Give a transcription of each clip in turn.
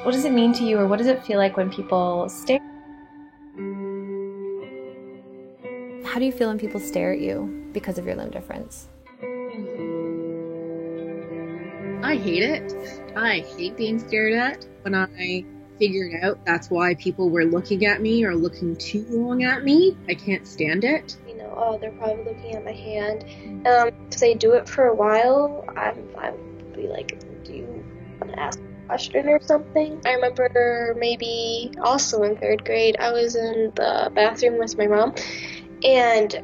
What does it mean to you, or what does it feel like when people stare? How do you feel when people stare at you because of your limb difference? I hate it. I hate being stared at. When I figured out that's why people were looking at me or looking too long at me, I can't stand it. You know, oh, they're probably looking at my hand. If they do it for a while, I'm be like, do you want to ask a question or something? I remember maybe also in 3rd grade, I was in the bathroom with my mom, and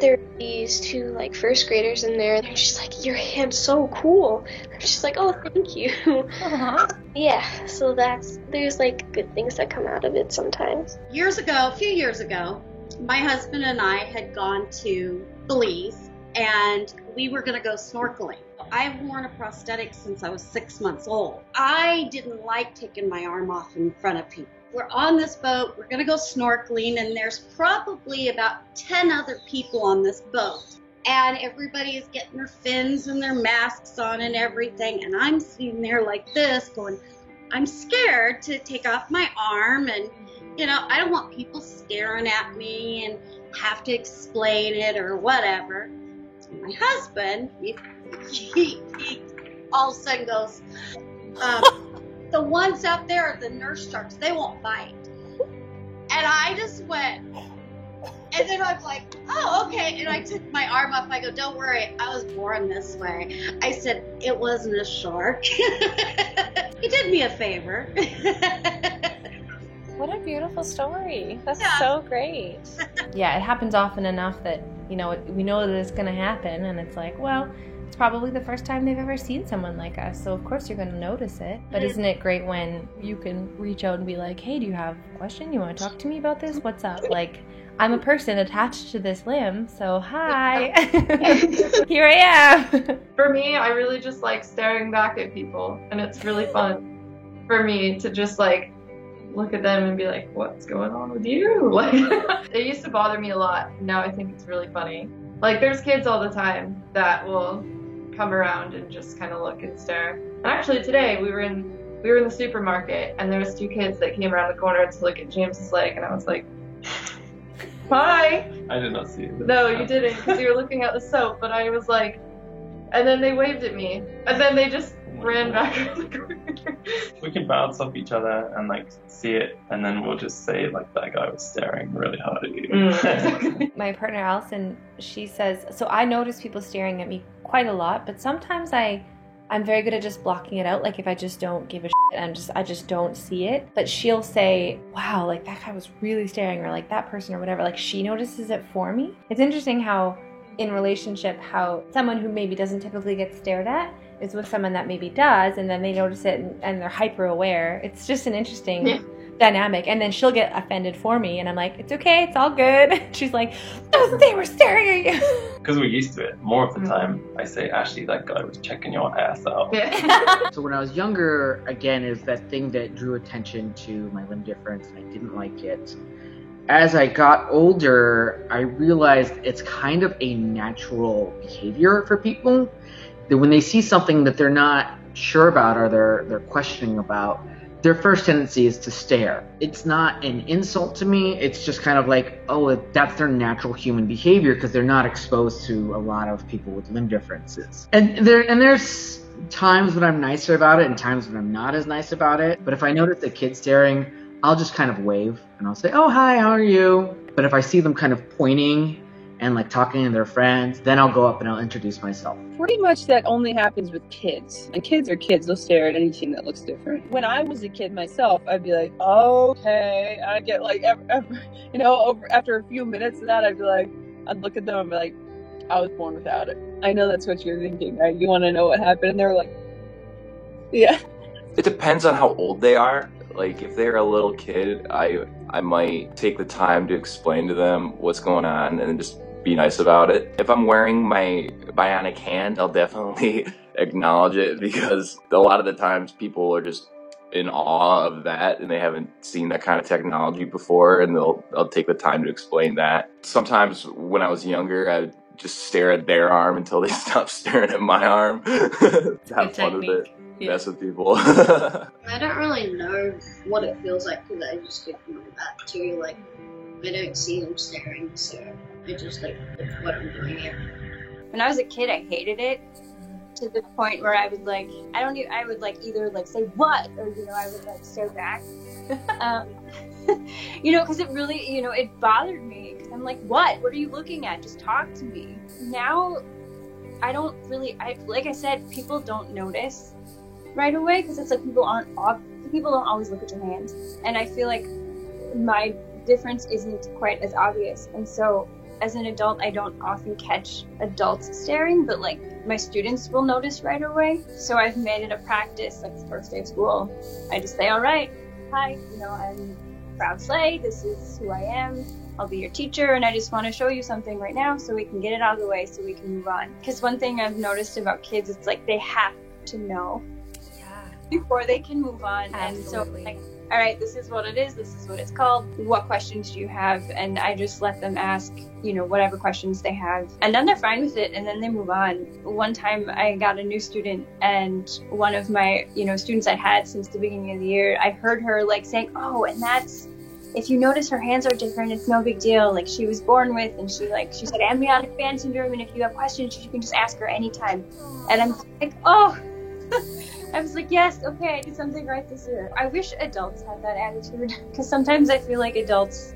there were these 2 like 1st graders in there, and they're just like, your hand's so cool. I'm just like, oh, thank you. Uh-huh. Yeah, so there's like good things that come out of it sometimes. A few years ago, my husband and I had gone to Belize, and we were going to go snorkeling. I've worn a prosthetic since I was 6 months old. I didn't like taking my arm off in front of people. We're on this boat, we're going to go snorkeling, and there's probably about 10 other people on this boat. And everybody is getting their fins and their masks on and everything, and I'm sitting there like this going, I'm scared to take off my arm, and you know, I don't want people staring at me and have to explain it or whatever. My husband, he all of a sudden goes, the ones out there are the nurse sharks, they won't bite. And I just went, and then I was like, oh, okay. And I took my arm up. I go, don't worry, I was born this way. I said, it wasn't a shark. He did me a favor. What a beautiful story. That's so great. Yeah, it happens often enough that, you know, we know that it's going to happen, and it's like, well, it's probably the first time they've ever seen someone like us, so of course you're going to notice it. But isn't it great when you can reach out and be like, hey, do you have a question? You want to talk to me about this? What's up? Like, I'm a person attached to this limb, so hi. Here I am. For me, I really just like staring back at people, and it's really fun for me to just like look at them and be like, what's going on with you? Like, it used to bother me a lot. Now I think it's really funny. Like, there's kids all the time that will come around and just kind of look and stare. And actually today we were in the supermarket, and there was 2 kids that came around the corner to look at James's leg, and I was like, hi. I did not see it. No, you didn't, because you were looking at the soap, but I was like, and then they waved at me, and then they just ran back around the corner. We can bounce off each other and like see it, and then we'll just say like, that guy was staring really hard at you. My partner Allison, she says, so I notice people staring at me quite a lot, but sometimes I'm very good at just blocking it out. Like if I just don't give a shit, I just don't see it. But she'll say, wow, like that guy was really staring, or like that person or whatever. Like she notices it for me. It's interesting how in relationship, how someone who maybe doesn't typically get stared at is with someone that maybe does, and then they notice it and they're hyper aware. It's just an interesting dynamic. And then she'll get offended for me, and I'm like, it's okay, it's all good. She's like, oh, they were staring at you. Because we're used to it. More of the time, I say, Ashley, that guy was checking your ass out. So when I was younger, again, is that thing that drew attention to my limb difference. I didn't like it. As I got older, I realized it's kind of a natural behavior for people. That when they see something that they're not sure about or they're questioning about, their first tendency is to stare. It's not an insult to me. It's just kind of like, oh, that's their natural human behavior because they're not exposed to a lot of people with limb differences. And there's times when I'm nicer about it and times when I'm not as nice about it. But if I notice a kid staring, I'll just kind of wave and I'll say, oh, hi, how are you? But if I see them kind of pointing and like talking to their friends, then I'll go up and I'll introduce myself. Pretty much that only happens with kids. And kids are kids. They'll stare at anything that looks different. When I was a kid myself, I'd be like, okay. I'd get like, after a few minutes of that, I'd look at them and be like, I was born without it. I know that's what you're thinking, right? You want to know what happened? And they're like, yeah. It depends on how old they are. Like, if they're a little kid, I might take the time to explain to them what's going on and just be nice about it. If I'm wearing my bionic hand, I'll definitely acknowledge it, because a lot of the times people are just in awe of that and they haven't seen that kind of technology before, and I'll take the time to explain that. Sometimes when I was younger, I would just stare at their arm until they stopped staring at my arm. Have fun with it. mess with people. I don't really know what it feels like because I just ignore that too. Like, I don't see them staring, so I just like what I'm doing here. When I was a kid, I hated it to the point where I would like, I would like either like say what, or I would like stare back. Because it really, it bothered me. Because I'm like, what are you looking at? Just talk to me. Now, I don't really, like I said, people don't notice right away because it's like people don't always look at your hands. And I feel like my difference isn't quite as obvious. And so as an adult, I don't often catch adults staring, but like my students will notice right away. So I've made it a practice, like the first day of school, I just say, all right, hi, I'm Proud Slay, this is who I am, I'll be your teacher, and I just want to show you something right now so we can get it out of the way so we can move on. Because one thing I've noticed about kids, it's like they have to know before they can move on. Absolutely. And so, like, all right, this is what it is, this is what it's called, what questions do you have? And I just let them ask, whatever questions they have. And then they're fine with it, and then they move on. One time I got a new student, and one of my, students I'd had since the beginning of the year, I heard her like saying, oh, and that's, if you notice her hands are different, it's no big deal. Like she was born with, and she said amniotic band syndrome, and if you have questions, you can just ask her anytime. And I'm like, oh, I was like, yes, okay, I did something right this year. I wish adults had that attitude, because sometimes I feel like adults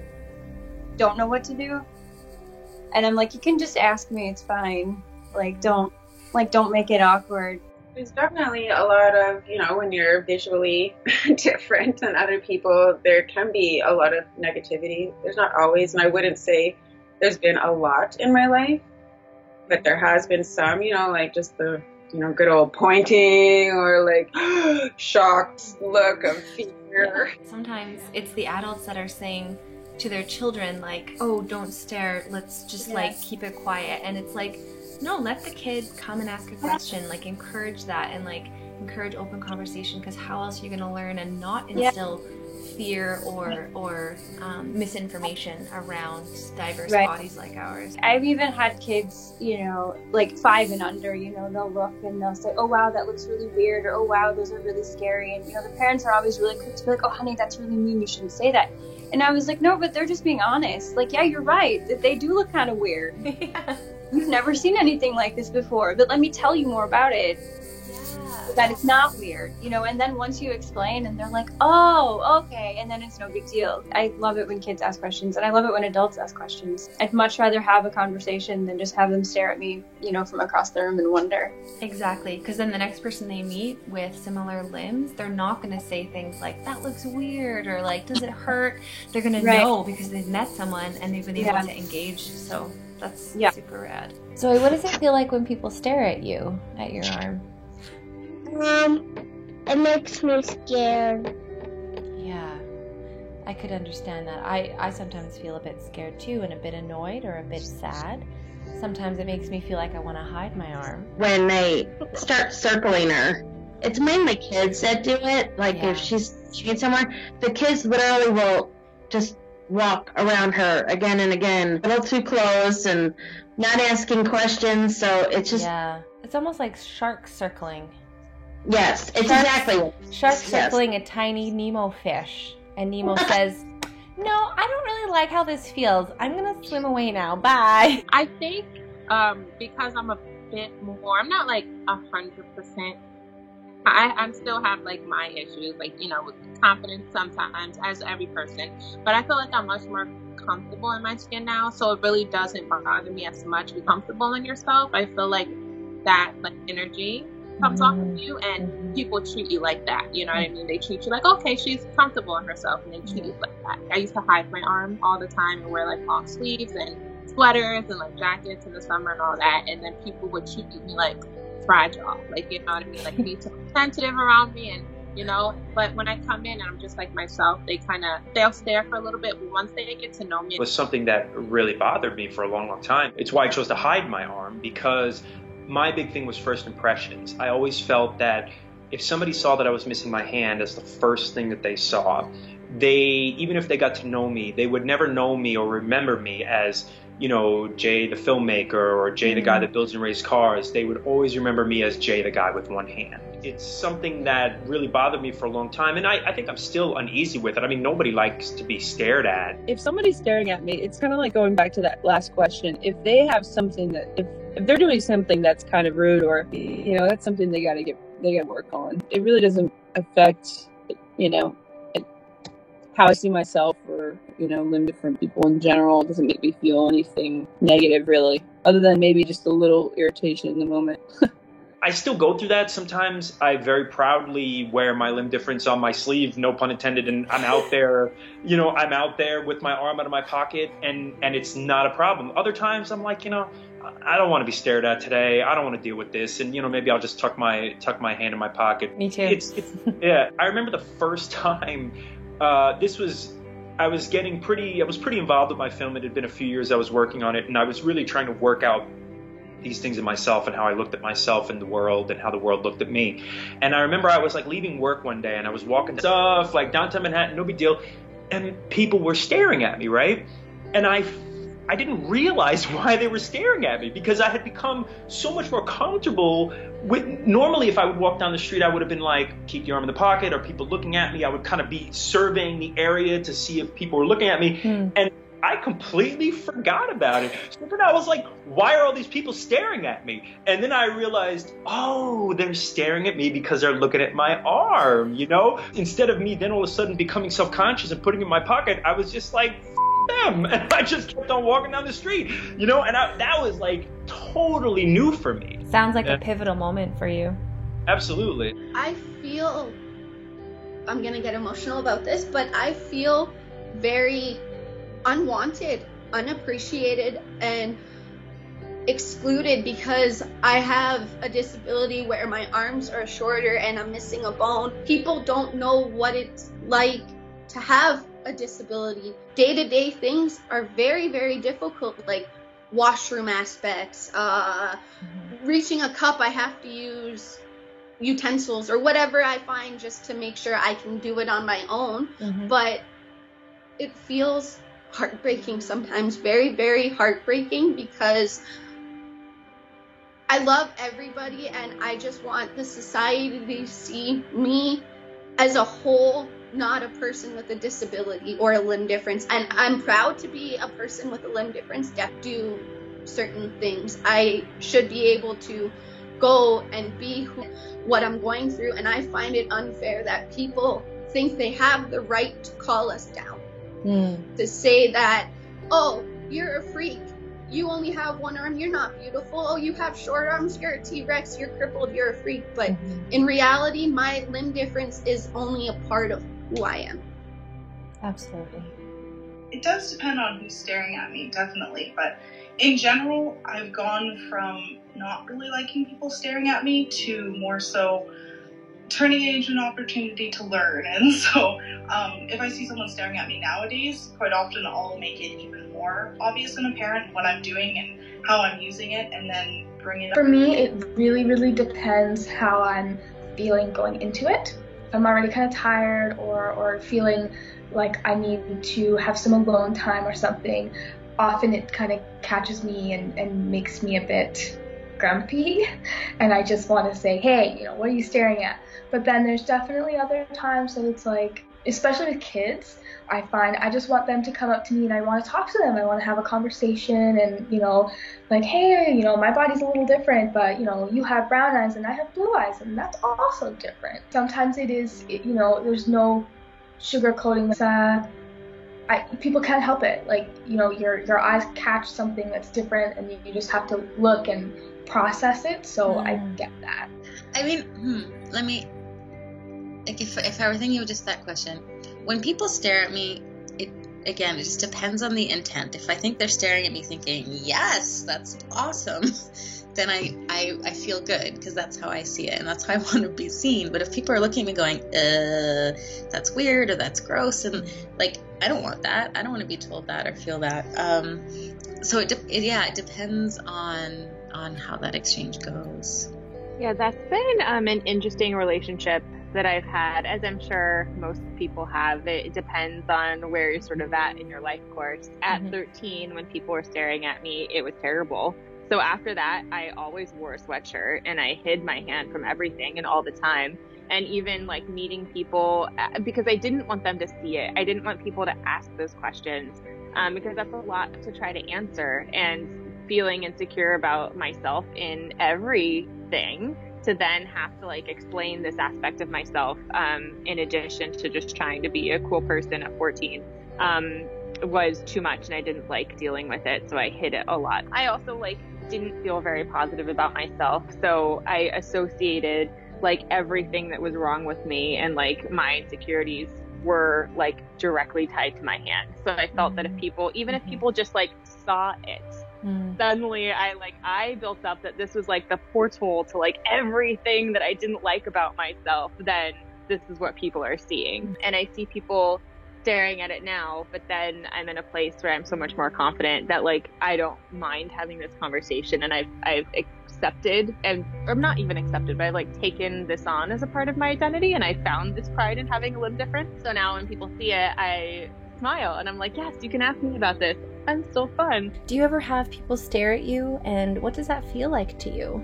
don't know what to do. And I'm like, you can just ask me, it's fine. Don't make it awkward. There's definitely a lot of, when you're visually different than other people, there can be a lot of negativity. There's not always, and I wouldn't say there's been a lot in my life, but there has been some, like just the, good old pointing or like shocked look of fear. Sometimes it's the adults that are saying to their children, like, oh, don't stare, let's just like keep it quiet. And it's like, no, let the kid come and ask a question, like encourage that and like encourage open conversation, because how else are you going to learn and not instill fear or misinformation around diverse bodies like ours. I've even had kids, like 5 and under, they'll look and they'll say, oh wow, that looks really weird, or oh wow, those are really scary. And the parents are always really quick to be like, oh honey, that's really mean, you shouldn't say that. And I was like, no, but they're just being honest. Like, yeah, you're right, they do look kind of weird. You've never seen anything like this before, but let me tell you more about it. That it's not weird, and then once you explain and they're like, oh, okay, and then it's no big deal. I love it when kids ask questions, and I love it when adults ask questions. I'd much rather have a conversation than just have them stare at me, from across the room and wonder. Exactly, because then the next person they meet with similar limbs, they're not going to say things like, that looks weird, or like, does it hurt? They're going to know because they've met someone and they've been able to engage, so that's super rad. Zoe, what does it feel like when people stare at you, at your arm? It makes me scared. Yeah, I could understand that. I sometimes feel a bit scared too, and a bit annoyed or a bit sad. Sometimes it makes me feel like I want to hide my arm. When they start circling her, it's mainly kids that do it. Like if she's somewhere, the kids literally will just walk around her again and again, a little too close and not asking questions. So it's just it's almost like shark circling. Yes, it's exactly what shark circling a tiny Nemo fish, and Nemo says, no, I don't really like how this feels. I'm gonna swim away now. Bye. I think because I'm a bit more, I'm not like 100%. I still have like my issues, like with confidence sometimes, as every person. But I feel like I'm much more comfortable in my skin now, so it really doesn't bother me as much to be comfortable in yourself. I feel like that like energy comes off of you, and people treat you like that. You know what I mean? They treat you like, okay, she's comfortable in herself, and they treat you like that. I used to hide my arm all the time and wear like long sleeves and sweaters and like jackets in the summer and all that, and then people would treat me like fragile, like, you know what I mean, like be so sensitive around me, and but when I come in and I'm just like myself, they'll stare for a little bit, but once they get to know me. It was something that really bothered me for a long time. It's why I chose to hide my arm, because my big thing was first impressions. I always felt that if somebody saw that I was missing my hand as the first thing that they saw, even if they got to know me, they would never know me or remember me as, Jay the filmmaker or Jay the guy that builds and races cars, they would always remember me as Jay the guy with one hand. It's something that really bothered me for a long time, and I think I'm still uneasy with it. I mean, nobody likes to be stared at. If somebody's staring at me, it's kind of like going back to that last question. If they have something that, if they're doing something that's kind of rude, or that's something they gotta work on. It really doesn't affect how I see myself or limb different people in general. It doesn't make me feel anything negative really, other than maybe just a little irritation in the moment. I still go through that. Sometimes I very proudly wear my limb difference on my sleeve, no pun intended, and I'm out there, I'm out there with my arm out of my pocket, and it's not a problem. Other times I'm like, I don't want to be stared at today. I don't want to deal with this, and maybe I'll just tuck my hand in my pocket. Me too. Yeah. I remember the first time I was pretty involved with my film. It had been a few years I was working on it, and I was really trying to work out these things in myself and how I looked at myself in the world and how the world looked at me. And I remember I was like leaving work one day and I was walking stuff like downtown Manhattan, no big deal, and people were staring at me, right? And I didn't realize why they were staring at me, because I had become so much more comfortable with, normally if I would walk down the street, I would have been like, keep your arm in the pocket, or people looking at me. I would kind of be surveying the area to see if people were looking at me. And I completely forgot about it. So then I was like, why are all these people staring at me? And then I realized, oh, they're staring at me because they're looking at my arm, Instead of me then all of a sudden becoming self-conscious and putting it in my pocket, I was just like, them. And I just kept on walking down the street, and that was like totally new for me. Sounds like a pivotal moment for you. Absolutely. I feel, I'm going to get emotional about this, but I feel very unwanted, unappreciated, and excluded because I have a disability where my arms are shorter and I'm missing a bone. People don't know what it's like to have a disability. Day-to-day things are very, very difficult, like washroom aspects, reaching a cup, I have to use utensils or whatever I find just to make sure I can do it on my own. But it feels heartbreaking sometimes, very, very heartbreaking, because I love everybody and I just want the society to see me as a whole, not a person with a disability or a limb difference. And I'm proud to be a person with a limb difference that do certain things. I should be able to go and be what I'm going through, and I find it unfair that people think they have the right to call us down. To say that, oh, you're a freak, you only have one arm, you're not beautiful, oh, you have short arms, you're a T-Rex, you're crippled, you're a freak. But in reality, my limb difference is only a part of who I am. Absolutely. It does depend on who's staring at me, definitely, but in general, I've gone from not really liking people staring at me to more so turning it into an opportunity to learn. And so if I see someone staring at me nowadays, quite often I'll make it even more obvious and apparent what I'm doing and how I'm using it, and then bring it up. For me, it really, really depends how I'm feeling going into it. If I'm already kind of tired or feeling like I need to have some alone time or something, often it kind of catches me and makes me a bit grumpy, and I just want to say, hey, what are you staring at? But then there's definitely other times that it's like, especially with kids, I find I just want them to come up to me and I want to talk to them. I want to have a conversation and, like, hey, my body's a little different, but, you have brown eyes and I have blue eyes, and that's also different. Sometimes it is, there's no sugarcoating. People can't help it. Like, your eyes catch something that's different and you just have to look and process it. So I get that. I mean, let me, like, if I were thinking of just that question, when people stare at me, it just depends on the intent. If I think they're staring at me thinking, yes, that's awesome, then I feel good, because that's how I see it and that's how I want to be seen. But if people are looking at me going, that's weird or that's gross, and like, I don't want that. I don't want to be told that or feel that. So it depends on how that exchange goes. Yeah, that's been an interesting relationship that I've had, as I'm sure most people have. It depends on where you're sort of at in your life course. At 13, when people were staring at me, it was terrible. So after that, I always wore a sweatshirt and I hid my hand from everything and all the time. And even like meeting people, because I didn't want them to see it. I didn't want people to ask those questions because that's a lot to try to answer, and feeling insecure about myself in everything to then have to like explain this aspect of myself in addition to just trying to be a cool person at 14 was too much, and I didn't like dealing with it, so I hid it a lot. I also like didn't feel very positive about myself, so I associated like everything that was wrong with me and like my insecurities were like directly tied to my hand. So I felt that if people just like saw it, suddenly I built up that this was like the portal to like everything that I didn't like about myself. Then this is what people are seeing. And I see people staring at it now, but then I'm in a place where I'm so much more confident that like I don't mind having this conversation, and I've accepted, and I'm not even accepted, but I've like taken this on as a part of my identity, and I found this pride in having a limb difference. So now when people see it, I smile and I'm like, yes, you can ask me about this. I'm so fun. Do you ever have people stare at you, and what does that feel like to you?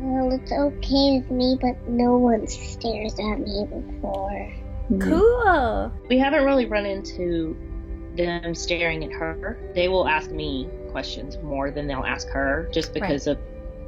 Well, it's okay with me, but no one stares at me before. Cool. We haven't really run into them staring at her. They will ask me questions more than they'll ask her, just because of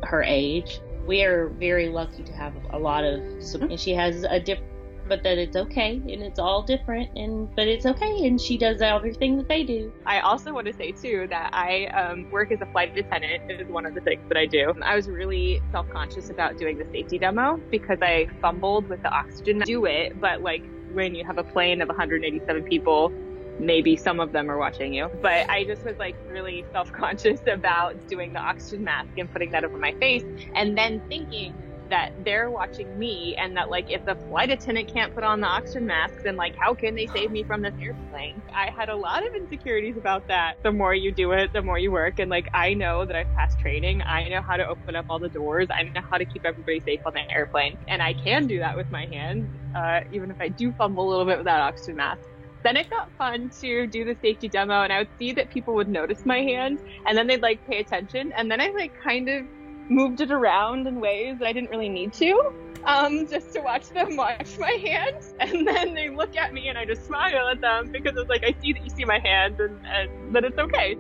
her age. We are very lucky to have a lot of support. And she has a different, but that it's okay, and it's all different, but it's okay, and she does everything that they do. I also want to say too that I work as a flight attendant. It is one of the things that I do. I was really self-conscious about doing the safety demo because I fumbled with the oxygen. Do it, but like when you have a plane of 187 people, maybe some of them are watching you. But I just was like really self-conscious about doing the oxygen mask and putting that over my face, and then thinking that they're watching me, and that like if the flight attendant can't put on the oxygen mask, then like how can they save me from this airplane? I had a lot of insecurities about that. The more you do it, the more you work, and like I know that I've passed training. I know how to open up all the doors. I know how to keep everybody safe on the airplane, and I can do that with my hand, even if I do fumble a little bit with that oxygen mask. Then it got fun to do the safety demo, and I would see that people would notice my hand, and then they'd like pay attention, and then I like kind of moved it around in ways that I didn't really need to, just to watch them watch my hand. And then they look at me and I just smile at them because it's like, I see that you see my hand and that it's okay.